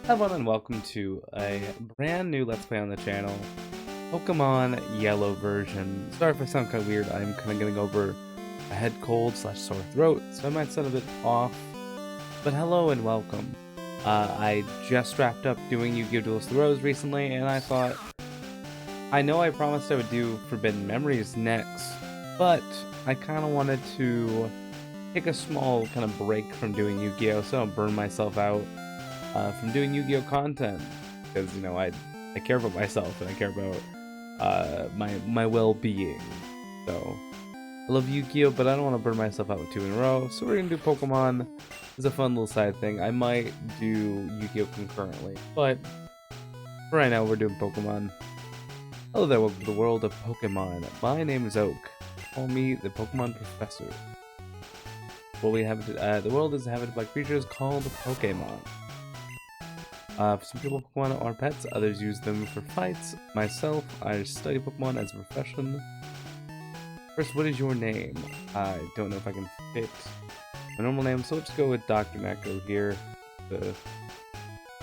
Hello and welcome to a brand new Let's Play on the channel, Pokemon Yellow version. Sorry if I sound kind of weird, I'm kind of getting over a head cold / sore throat, so I might sound a bit off. But hello and welcome. I just wrapped up doing Yu-Gi-Oh! Duelist the Rose recently, and I thought, I know I promised I would do Forbidden Memories next, but I kind of wanted to take a small kind of break from doing Yu-Gi-Oh! So I don't burn myself out from doing Yu-Gi-Oh! Content, because, you know, I care about myself and I care about my well-being. So I love Yu-Gi-Oh! But I don't want to burn myself out with 2 in a row, so we're gonna do Pokemon as a fun little side thing. I might do Yu-Gi-Oh! Concurrently, but for right now we're doing Pokemon. Hello there, welcome to the world of Pokemon. My name is Oak. Call me the Pokemon Professor. Well, the world is inhabited by creatures called Pokemon. For some people, Pokemon are pets, others use them for fights. Myself, I study Pokemon as a profession. First, what is your name? I don't know if I can fit my normal name, so let's go with DrNekobeard here, for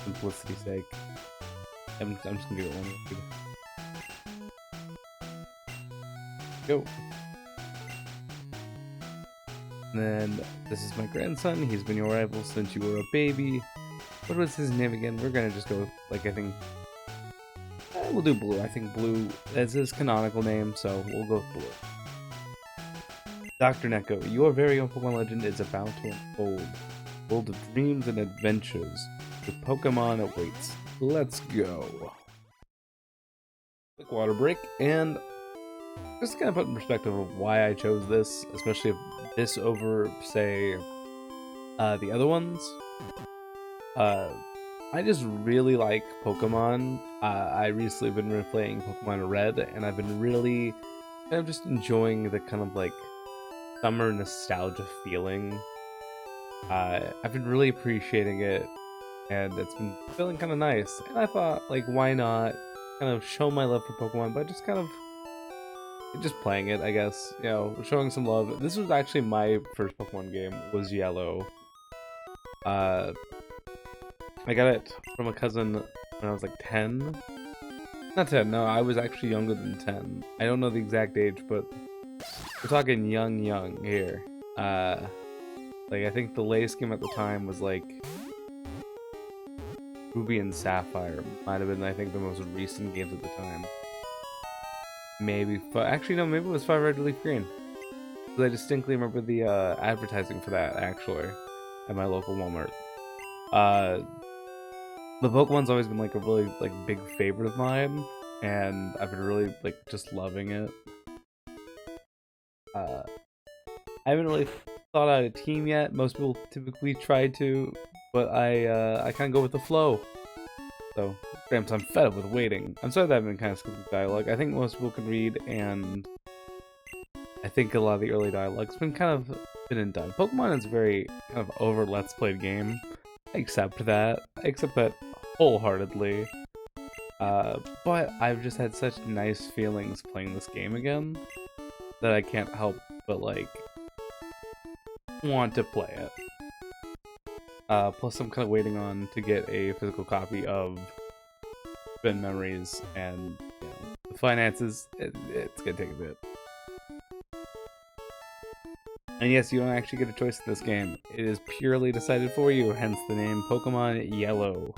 simplicity's sake. I'm just gonna do it one way. Go. And then, this is my grandson. He's been your rival since you were a baby. What was his name again? We're gonna just go with, like, I think... we'll do Blue. I think Blue is his canonical name, so we'll go with Blue. Dr. Neko, your very own Pokemon legend is about to unfold. World of dreams and adventures. The Pokemon awaits. Let's go. Quick water break, and just to kind of put in perspective of why I chose this, especially this over, say, the other ones. I just really like Pokemon. I recently been replaying Pokemon Red, and I've been really kind of just enjoying the kind of like summer nostalgia feeling. I've been really appreciating it, and it's been feeling kind of nice. And I thought, like, why not kind of show my love for Pokemon by just kind of just playing it, I guess. You know, showing some love. This was actually my first Pokemon game, was Yellow. I got it from a cousin when I was like 10. Not 10, no, I was actually younger than 10. I don't know the exact age, but we're talking young here. Like, I think the latest game at the time was like Ruby and Sapphire. Might have been, I think, the most recent games at the time. Maybe, but actually no, maybe it was Fire Red Leaf Green. Because I distinctly remember the advertising for that, actually, at my local Walmart. The Pokemon's always been like a really like big favorite of mine, and I've been really like just loving it. I haven't really thought out a team yet. Most people typically try to, but I kind of go with the flow. So, Gramps, I'm fed up with waiting. I'm sorry that I've been kind of skipping dialogue. I think most people can read, and I think a lot of the early dialogue's been kind of been and done. Pokemon is a very kind of over Let's Played game. I accept that. Wholeheartedly. But I've just had such nice feelings playing this game again that I can't help but, like, want to play it. Plus I'm kind of waiting on to get a physical copy of Forbidden Memories, and, you know, the finances, it's gonna take a bit. And yes, you don't actually get a choice in this game. It is purely decided for you, hence the name Pokemon Yellow.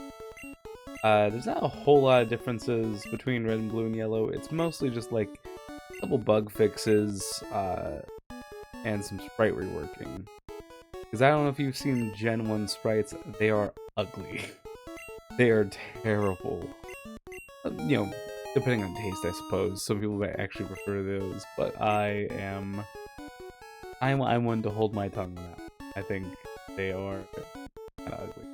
There's not a whole lot of differences between Red and Blue and Yellow. It's mostly just like a couple bug fixes, and some sprite reworking. Because I don't know if you've seen Gen 1 sprites, they are ugly. They are terrible. You know, depending on taste, I suppose. Some people might actually prefer those, but I'm one to hold my tongue on that. I think they are kind of ugly.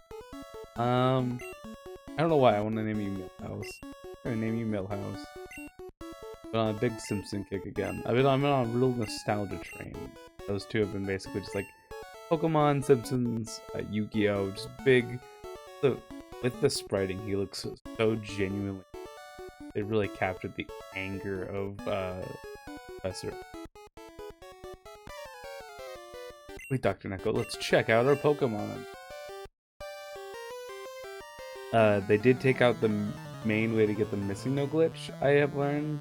I don't know why I want to name you Millhouse. I'm gonna name you Millhouse. But on a big Simpson kick again. I'm on a real nostalgia train. Those two have been basically just like Pokemon, Simpsons, Yu-Gi-Oh! Just big. So with the spriting, he looks so genuinely. It really captured the anger of Professor. Wait, Dr. Neko, let's check out our Pokemon. They did take out the main way to get the missing no glitch, I have learned.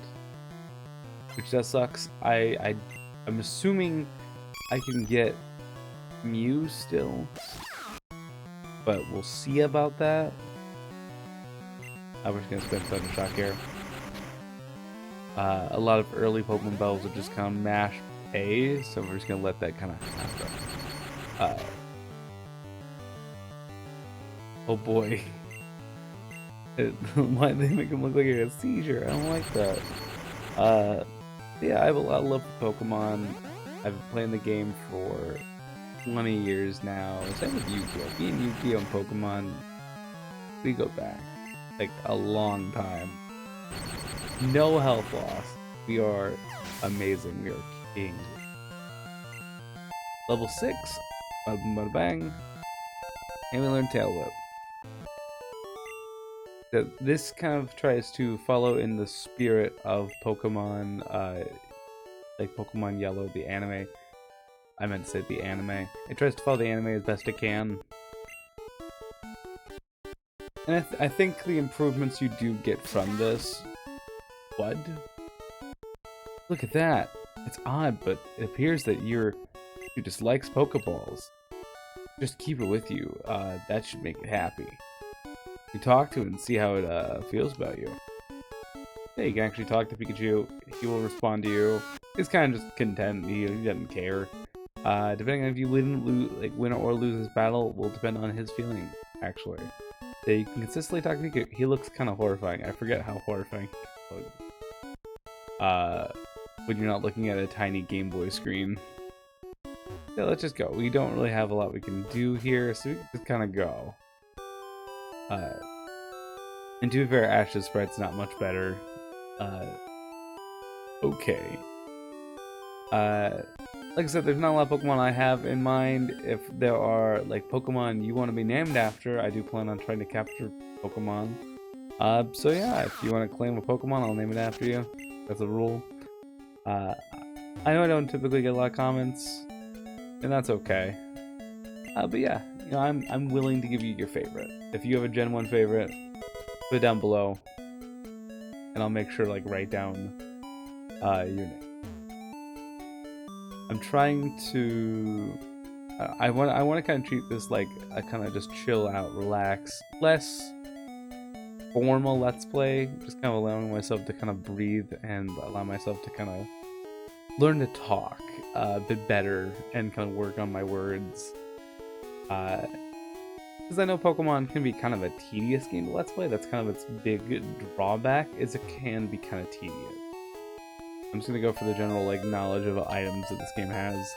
Which does sucks. I'm assuming I can get Mew still. But we'll see about that. We're just gonna spend Thunder Shock here. A lot of early Pokemon battles are just kind of mash A, so we're just gonna let that kind of happen. Oh boy. Why did they make him look like he had a seizure? I don't like that. Yeah, I have a lot of love for Pokemon. I've been playing the game for 20 years now. Same with Yu-Gi-Oh! Me and Yu-Gi-Oh! and Pokemon, we go back like a long time. No health loss. We are amazing. We are kings. Level 6, bada bang, and we learn Tail Whip. This kind of tries to follow in the spirit of Pokemon, like Pokemon Yellow, the anime. I meant to say the anime. It tries to follow the anime as best it can. And I think the improvements you do get from this... What? Look at that! It's odd, but it appears that you dislikes Pokeballs. Just keep it with you. That should make it happy. You talk to it and see how it feels about you. Yeah, you can actually talk to Pikachu. He will respond to you. He's kind of just content. He doesn't care. Depending on if you win or lose this battle, will depend on his feeling. Actually, so you can consistently talk to Pikachu. He looks kind of horrifying. I forget how horrifying he looks. When you're not looking at a tiny Game Boy screen. Yeah, let's just go. We don't really have a lot we can do here, so we can just kind of go. And to be fair, Ash's sprite's not much better. Okay. Like I said, there's not a lot of Pokemon I have in mind. If there are like Pokemon you want to be named after, I do plan on trying to capture Pokemon. So yeah, if you want to claim a Pokemon, I'll name it after you. That's a rule. I know I don't typically get a lot of comments, and that's okay. But yeah, you know, I'm willing to give you your favorite. If you have a Gen 1 favorite, put it down below, and I'll make sure like write down your name. I'm trying to. I want to kind of treat this like a kind of just chill out, relax, less formal Let's Play. Just kind of allowing myself to kind of breathe and allow myself to kind of learn to talk a bit better and kind of work on my words. Because I know Pokemon can be kind of a tedious game to Let's Play. That's kind of its big drawback, is it can be kind of tedious. I'm just gonna go for the general like knowledge of items that this game has.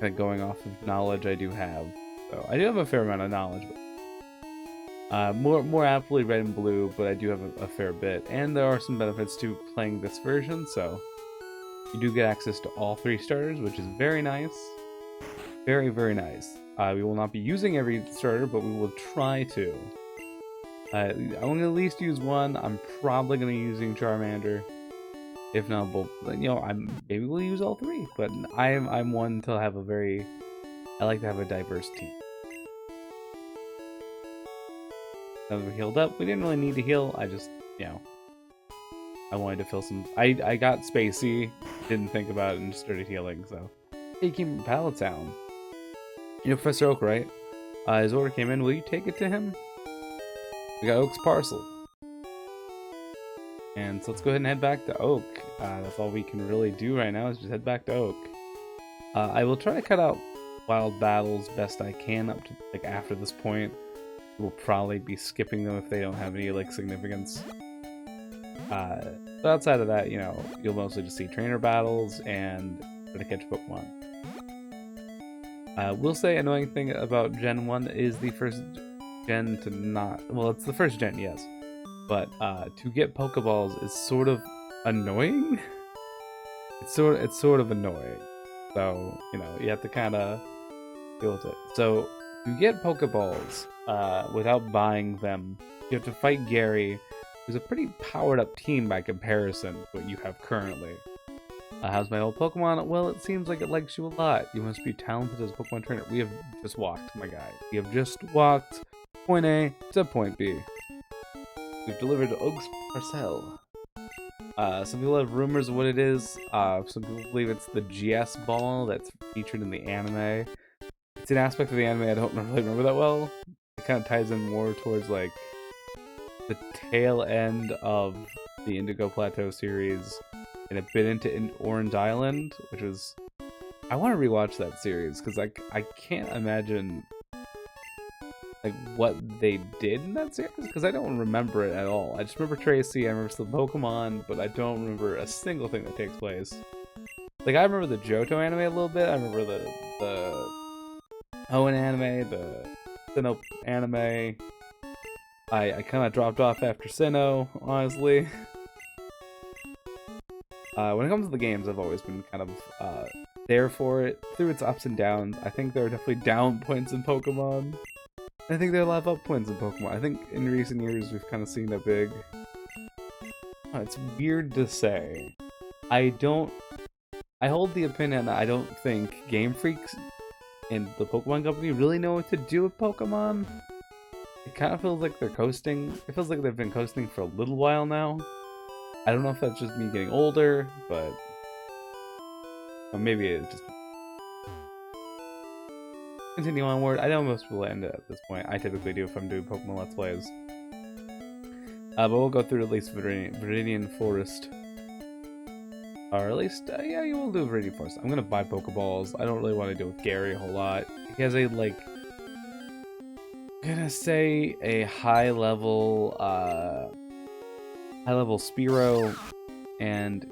Kind of going off of knowledge I do have. So I do have a fair amount of knowledge, but more aptly red and blue, but I do have a fair bit. And there are some benefits to playing this version, so you do get access to all 3 starters, which is very nice. Very, very nice. We will not be using every starter, but we will try to. I'm going to at least use one. I'm probably going to be using Charmander. If not both, you know, maybe we'll use all 3. But I'm one to have I like to have a diverse team. Now that we're healed up, we didn't really need to heal. I just, you know, I wanted to fill some. I got spacey, didn't think about it, and just started healing. So, he came from Pallet Town. You know Professor Oak, right? His order came in. Will you take it to him? We got Oak's parcel. And so let's go ahead and head back to Oak. That's all we can really do right now is just head back to Oak. I will try to cut out wild battles best I can up to like after this point. We'll probably be skipping them if they don't have any like significance. But outside of that, you know, you'll mostly just see trainer battles and try to catch Pokemon. We'll say annoying thing about Gen 1 is the first gen to not... Well, it's the first gen, yes. But to get Pokeballs is sort of annoying. It's sort of annoying. So, you know, you have to kind of deal with it. So you get Pokeballs without buying them. You have to fight Gary, who's a pretty powered up team by comparison to what you have currently. How's my old Pokemon? Well, it seems like it likes you a lot. You must be talented as a Pokemon trainer. We have just walked, my guy. We have just walked point A to point B. We've delivered Oak's Parcel. Some people have rumors of what it is. Some people believe it's the GS ball that's featured in the anime. It's an aspect of the anime I don't really remember that well. It kind of ties in more towards like the tail end of the Indigo Plateau series, and a bit into Orange Island, which was... I want to rewatch that series because I can't imagine like what they did in that series because I don't remember it at all. I just remember Tracy, I remember some Pokemon, but I don't remember a single thing that takes place. Like I remember the Johto anime a little bit. I remember the Hoenn anime, the Sinnoh anime. I kind of dropped off after Sinnoh, honestly. When it comes to the games, I've always been kind of there for it through its ups and downs. I think there are definitely down points in Pokemon. I think there are a lot of up points in Pokemon. I think in recent years we've kind of seen a big... it's weird to say. I hold the opinion that I don't think Game Freaks and the Pokemon Company really know what to do with Pokemon. It kind of feels like they're coasting. It feels like they've been coasting for a little while now. I don't know if that's just me getting older, but... or maybe it's just... Continue onward. I know most people end it at this point. I typically do if I'm doing Pokemon Let's Plays. But we'll go through at least Viridian Forest. Or at least, yeah, you will do Viridian Forest. I'm gonna buy Pokeballs. I don't really want to deal with Gary a whole lot. He has a, like... I'm gonna say a high-level Spearow, and...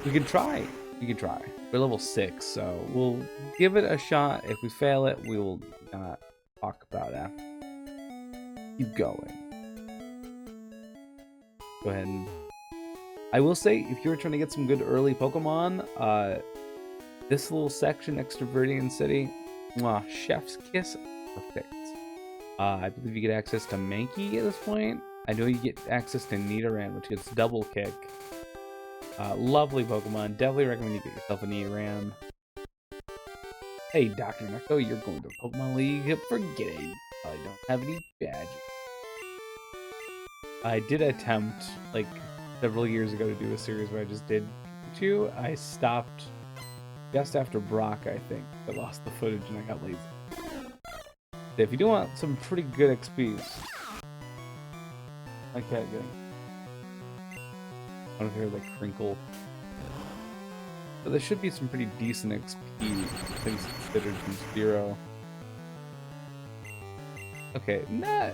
we can try. We can try. We're level 6, so we'll give it a shot. If we fail it, we will not talk about it. Keep going. Go ahead and... I will say, if you're trying to get some good early Pokemon, this little section next to Viridian City, Chef's Kiss, perfect. I believe you get access to Mankey at this point. I know you get access to Nidoran, which gets double kick. Lovely Pokemon. Definitely recommend you get yourself a Nidoran. Hey, Dr. Neko, you're going to Pokemon League. Forget it. You probably don't have any badges. I did attempt, like, several years ago to do a series where I just did Pikachu. I stopped just after Brock, I think. I lost the footage and I got lazy. If you do want some pretty good XPs, I can't get. I don't hear like Crinkle. But there should be some pretty decent XP things considered from Spearow. Okay, not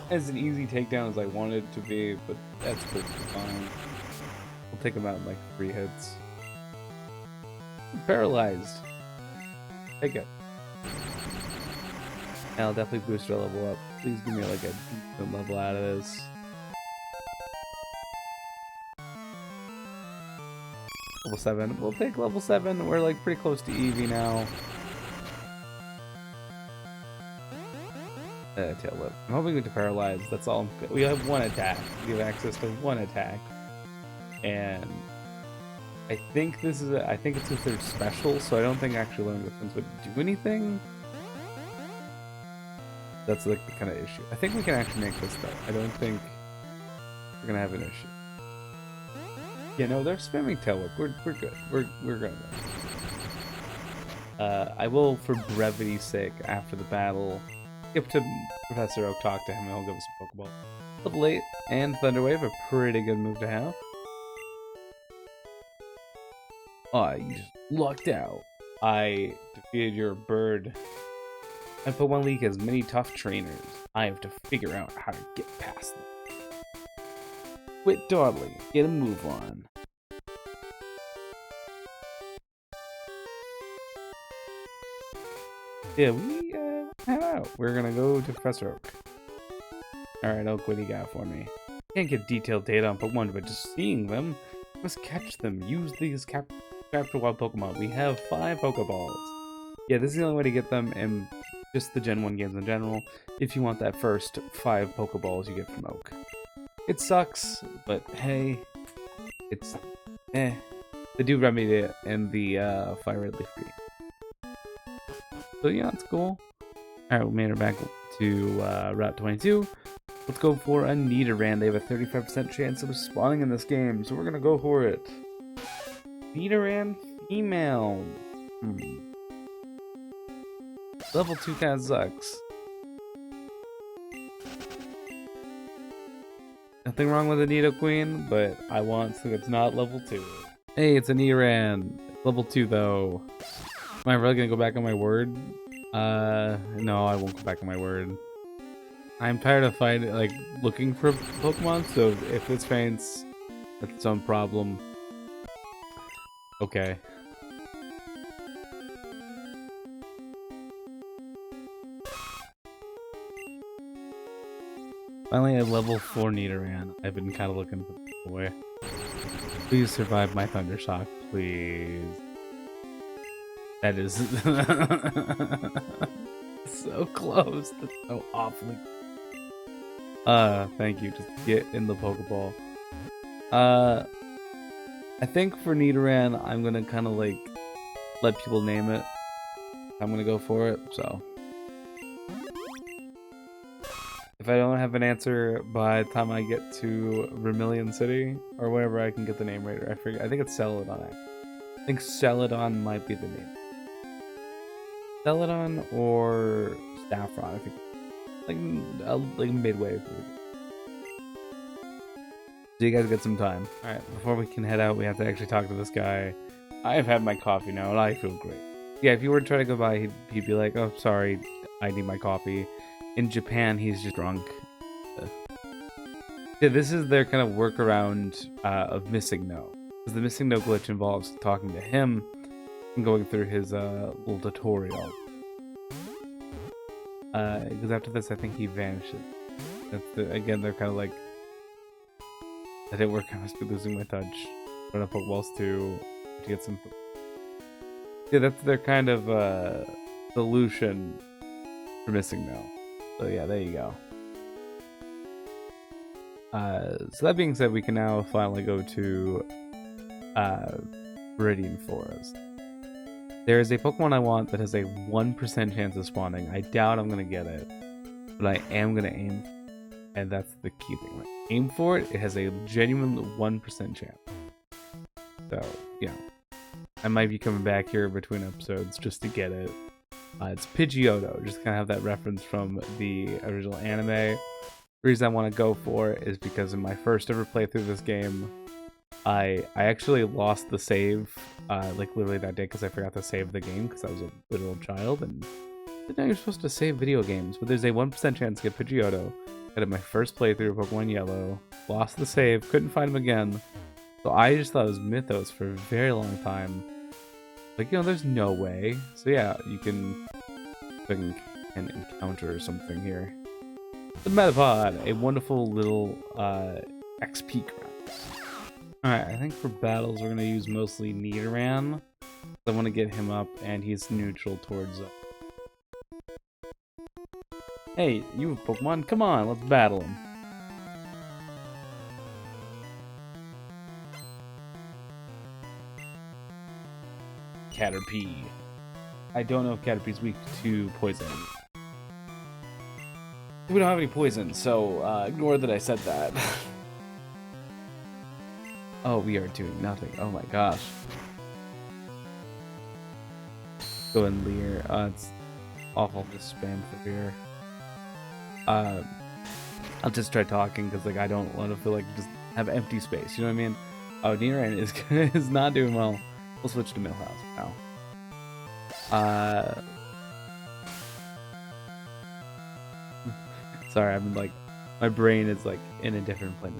as an easy takedown as I wanted it to be, but that's pretty fine. We'll take him out in like 3 hits. I'm paralyzed. Take it. And I'll definitely boost our level up. Please give me like a decent level out of this. Level 7. We'll take level 7. We're like pretty close to Eevee now. Tail whip. I'm hoping to paralyze. That's all. We have 1 attack. We have access to 1 attack, and I think this is. I think it's considered special, so I don't think actually learning defense would do anything. That's like the kind of issue. I think we can actually make this though. I don't think we're gonna have an issue. Yeah, no, they're spamming tail whip. We're good. We're gonna win. I will, for brevity's sake, after the battle, skip to Professor Oak, talk to him, and he'll give us a Pokeball. Level 8 and Thunder Wave, a pretty good move to have. You just lucked out. I defeated your bird. My Pokemon League has many tough trainers. I have to figure out how to get past them. Quit dawdling. Get a move on. Yeah, we head out. We're gonna go to Professor Oak. Alright, Oak, what do you got for me? Can't get detailed data on Pokemon by just seeing them. You must catch them. Use these Chapter 1 Pokemon. We have 5 Pokeballs. Yeah, this is the only way to get them in just the Gen 1 games in general. If you want that first 5 Pokeballs you get from Oak. It sucks, but hey, it's eh. They do remedy it in the Fire Red Leaf Green. So yeah, it's cool. Alright, we made it back to Route 22. Let's go for a Nidoran. They have a 35% chance of spawning in this game, so we're gonna go for it. Nidoran female. Level 2 kinda sucks. Nothing wrong with a Nidoqueen, but I want so it's not level 2. Hey, it's a Nidoran. Level 2 though. Am I really gonna go back on my word? No, I won't go back on my word. I'm tired of looking for Pokemon, so if this faints, that's its own problem. Okay. Finally, a level 4 Nidoran. I've been kind of looking for this boy. Please survive my Thundershock, please. That is so close. That's so awfully. Thank you. Just get in the Pokeball. I think for Nidoran, I'm gonna kind of like let people name it. I'm gonna go for it. So if I don't have an answer by the time I get to Vermilion City or whenever I can get the name right, I forget. I think it's Celadon. I think Celadon might be the name. Celadon or Saffron. I think like midway. So you guys get some time. All right, before we can head out, we have to actually talk to this guy. I've had my coffee now, and I feel great. Yeah, if you were to try to go by, he'd be like, "Oh, sorry, I need my coffee." In Japan, he's just drunk. Yeah, this is their kind of workaround of missing no. Because the missing no glitch involves talking to him and going through his little tutorial. Because after this, I think he vanishes. Again, they're kind of like, that didn't work. I must be losing my touch. Run up Pokeballs to get some. Yeah, that's their kind of solution for missing no. So yeah, there you go. So that being said, we can now finally go to Viridian Forest. There is a Pokemon I want that has a 1% chance of spawning. I doubt I'm gonna get it, but I am gonna aim, and that's the key thing. Right? Aim for it. It has a genuine 1% chance. So yeah, I might be coming back here between episodes just to get it. It's Pidgeotto. Just kind of have that reference from the original anime. The reason I want to go for it is because in my first ever playthrough of this game, I actually lost the save, like literally that day because I forgot to save the game because I was a literal child, and I didn't know you're supposed to save video games, but there's a 1% chance to get Pidgeotto. Got it my first playthrough of Pokemon Yellow, lost the save, couldn't find him again, so I just thought it was Mythos for a very long time. Like, you know, there's no way. So yeah, you can encounter something here. The Metapod, a wonderful little XP crap. Alright, I think for battles we're going to use mostly Nidoran. I want to get him up, and he's neutral towards Hey, you have Pokemon? Come on, let's battle him. Caterpie. I don't know if Caterpie's weak to poison. We don't have any poison, so ignore that I said that. Oh, we are doing nothing. Oh my gosh. Go and Leer. It's awful to spam for beer. I'll just try talking because like I don't want to feel like just have empty space. You know what I mean? Oh, Nidoran is not doing well. We'll switch to Millhouse now. Sorry, I've been like, my brain is like in a different plane.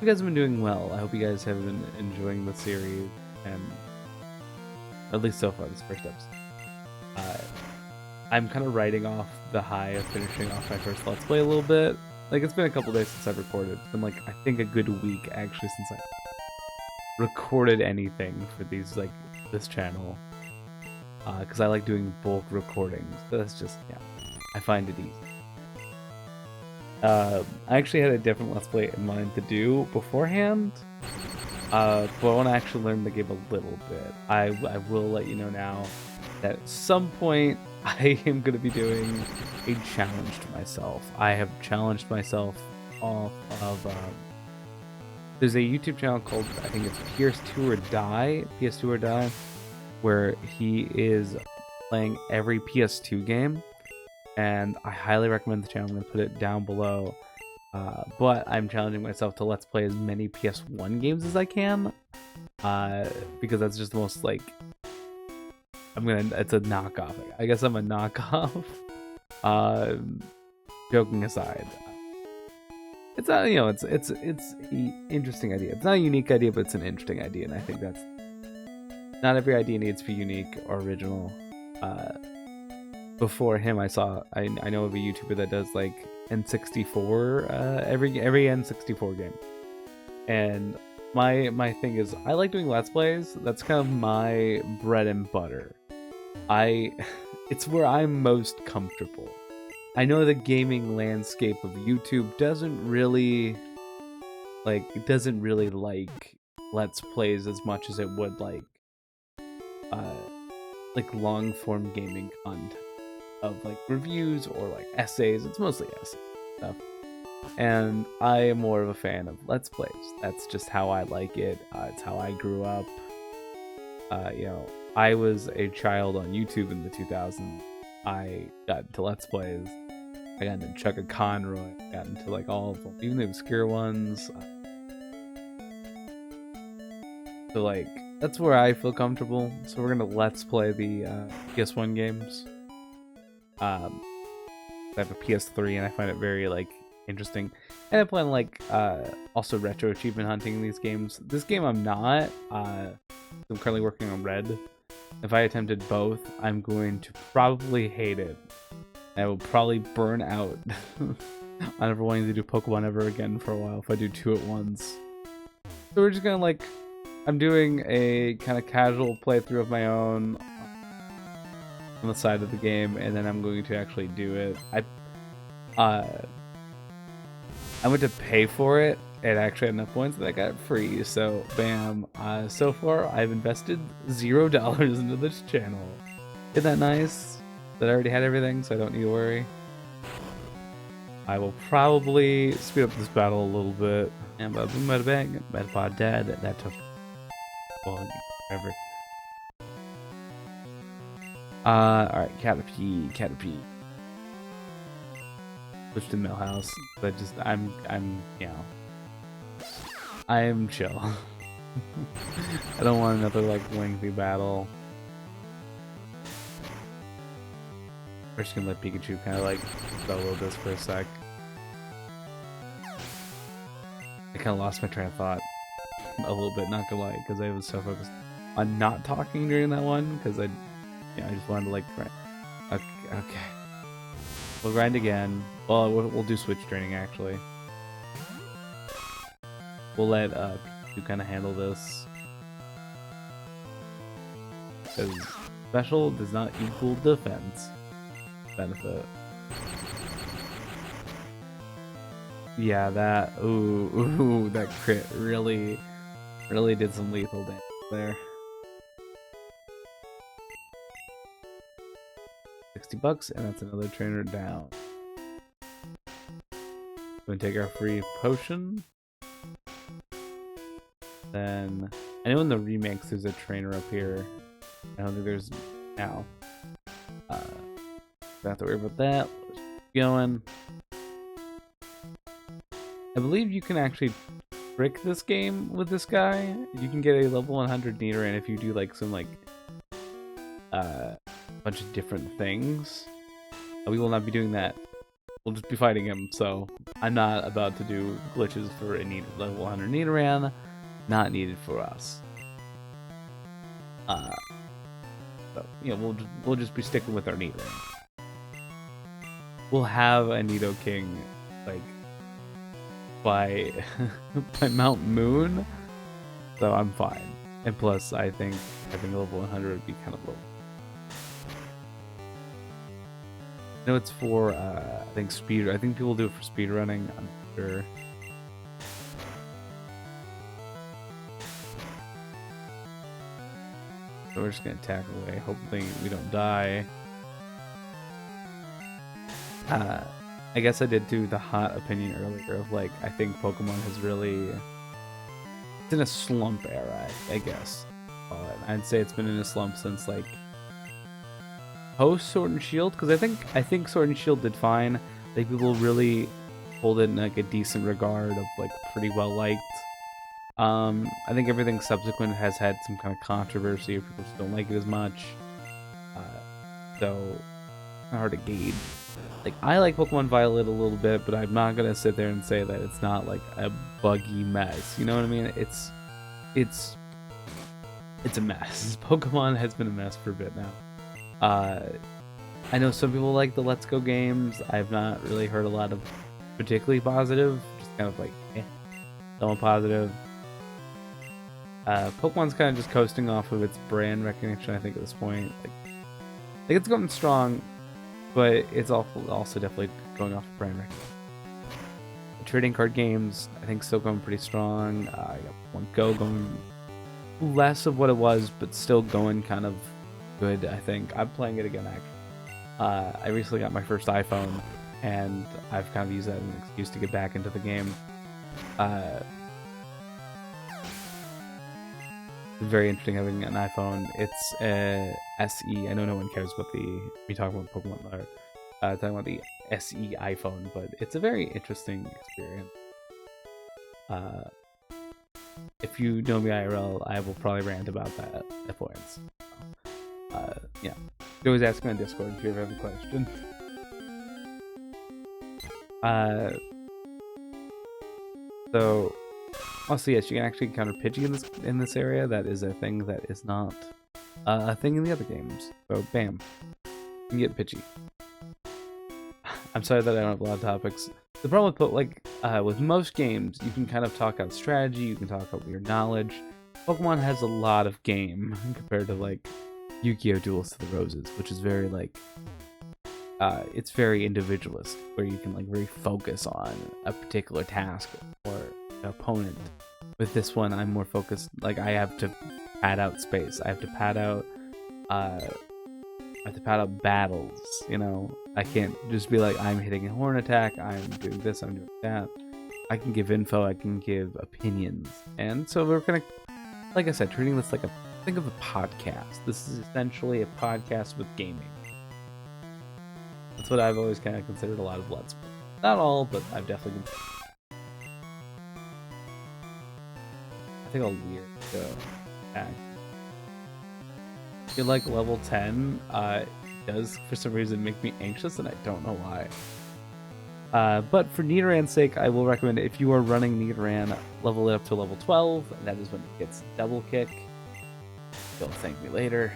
You guys have been doing well. I hope you guys have been enjoying the series, and at least so far this first episode. I'm kind of riding off the high of finishing off my first Let's Play a little bit. Like, it's been a couple days since I've recorded. It's been like, I think a good week actually since recorded anything for these this channel, because I like doing bulk recordings. So that's just, yeah, I find it easy. I actually had a different Let's Play in mind to do beforehand, but I want to actually learn the game a little bit. I will let you know now that at some point I am going to be doing a challenge to myself. I have challenged myself off of there's a YouTube channel called, I think it's PS2 or Die, where he is playing every PS2 game, and I highly recommend the channel. I'm going to put it down below. But I'm challenging myself to let's play as many PS1 games as I can, because that's just the most it's a knockoff. I guess I'm a knockoff. Joking aside, it's not, it's an interesting idea. It's not a unique idea, but it's an interesting idea, and I think that's not every idea needs to be unique or original. Before him, I know of a YouTuber that does N64, every N64 game, and my thing is I like doing Let's Plays. That's kind of my bread and butter. It's where I'm most comfortable. I know the gaming landscape of YouTube doesn't really like Let's Plays as much as it would like long form gaming content of reviews or essays. It's mostly essay stuff, and I am more of a fan of Let's Plays. That's just how I like it. It's how I grew up. I was a child on YouTube in the 2000s. I got into Let's Plays. I got into Chugga Conroy. I got into all of them, even the obscure ones. So that's where I feel comfortable. So we're gonna Let's Play the PS1 games. I have a PS3 and I find it very interesting. And I plan also retro achievement hunting in these games. This game I'm not. I'm currently working on Red. If I attempted both, I'm going to probably hate it. I will probably burn out on never wanting to do Pokemon ever again for a while if I do two at once. So we're just gonna I'm doing a kind of casual playthrough of my own on the side of the game, and then I'm going to actually do it. I went to pay for it and actually had enough points that I got it free, so bam. So far I've invested $0 into this channel. Isn't that nice? That I already had everything, so I don't need to worry. I will probably speed up this battle a little bit. And Metapod dead. That took forever. Alright, Caterpie. Switch to Millhouse, but I'm chill. I don't want another lengthy battle. We're just gonna let Pikachu kind of solo this for a sec. I kind of lost my train of thought a little bit, not gonna lie, because I was so focused on not talking during that one, because I just wanted to grind. Okay. We'll grind again. Well, we'll do switch training actually. We'll let Pikachu kind of handle this, because special does not equal defense benefit. Yeah, that that crit really did some lethal damage there. $60, and that's another trainer down. We're gonna take our free potion. Then I know in the remakes there's a trainer up here. I don't think there's now. Don't have to worry about that. Let's keep going. I believe you can actually trick this game with this guy. You can get a level 100 Nidoran if you do some bunch of different things. We will not be doing that. We'll just be fighting him, so I'm not about to do glitches for a level 100 Nidoran. Not needed for us. So we'll just be sticking with our Nidoran. We'll have a Nidoking by by Mount Moon, so I'm fine. And plus, I think having a level 100 would be kind of low. I know it's for, I think people do it for speed running. I'm not sure. So we're just gonna attack away. Hopefully we don't die. I guess I did do the hot opinion earlier of like, I think Pokemon has really, it's in a slump era, I guess. I'd say it's been in a slump since like post Sword and Shield, because I think Sword and Shield did fine. Like people really hold it in like a decent regard of like pretty well liked. I think everything subsequent has had some kind of controversy, or people just don't like it as much. So it's not hard to gauge. Like I like Pokemon Violet a little bit, but I'm not gonna sit there and say that it's not like a buggy mess. You know what I mean? It's a mess. Pokemon has been a mess for a bit now. I know some people like the Let's Go games. I've not really heard a lot of particularly positive, just kind of like somewhat positive. Pokemon's kind of just coasting off of its brand recognition, I think, at this point. Like it's going strong, but it's also definitely going off of brand recognition. The trading card games, I think, still going pretty strong. I got Pokemon Go going less of what it was, but still going kind of good, I think. I'm playing it again, actually. I recently got my first iPhone, and I've kind of used that as an excuse to get back into the game. Very interesting having an iPhone. It's SE. I know no one cares about we talk about Pokemon, talking about the SE iPhone, but it's a very interesting experience. If you know me IRL, I will probably rant about that at points. Yeah. You always ask me on Discord if you ever have a question. So also, yes, you can actually encounter Pidgey in this area. That is a thing that is not a thing in the other games. So, bam, you can get Pidgey. I'm sorry that I don't have a lot of topics. The problem with most games, you can kind of talk out strategy, you can talk out your knowledge. Pokemon has a lot of game compared to like Yu-Gi-Oh! Duels to the Roses, which is very like it's very individualist, where you can like really focus on a particular task or opponent. With this one, I'm more focused. Like I have to pad out space. I have to pad out battles. You know, I can't just be like, I'm hitting a horn attack, I'm doing this, I'm doing that. I can give info, I can give opinions, and so we're gonna, like I said, treating this like think of a podcast. This is essentially a podcast with gaming. That's what I've always kind of considered a lot of Let's Play. Not all, but I've definitely been. I think I'll go back. I feel like level 10 does for some reason make me anxious, and I don't know why. But for Nidoran's sake, I will recommend if you are running Nidoran, level it up to level 12, and that is when it gets Double Kick. You'll thank me later.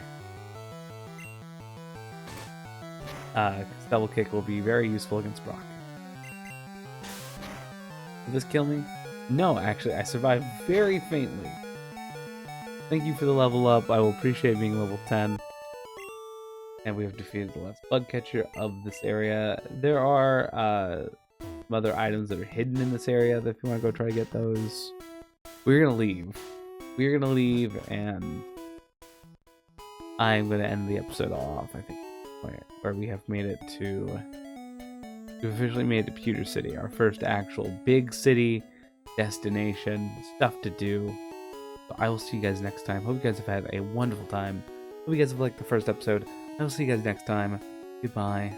Double Kick will be very useful against Brock. Did this kill me? No, actually, I survived very faintly. Thank you for the level up. I will appreciate being level 10. And we have defeated the last bug catcher of this area. There are some other items that are hidden in this area that if you want to go try to get those. We're going to leave. We're going to leave, and I'm going to end the episode off, I think, where we have made it to... We've officially made it to Pewter City, our first actual big city destination, stuff to do. So I will see you guys next time. Hope you guys have had a wonderful time. Hope you guys have liked the first episode. I will see you guys next time. Goodbye.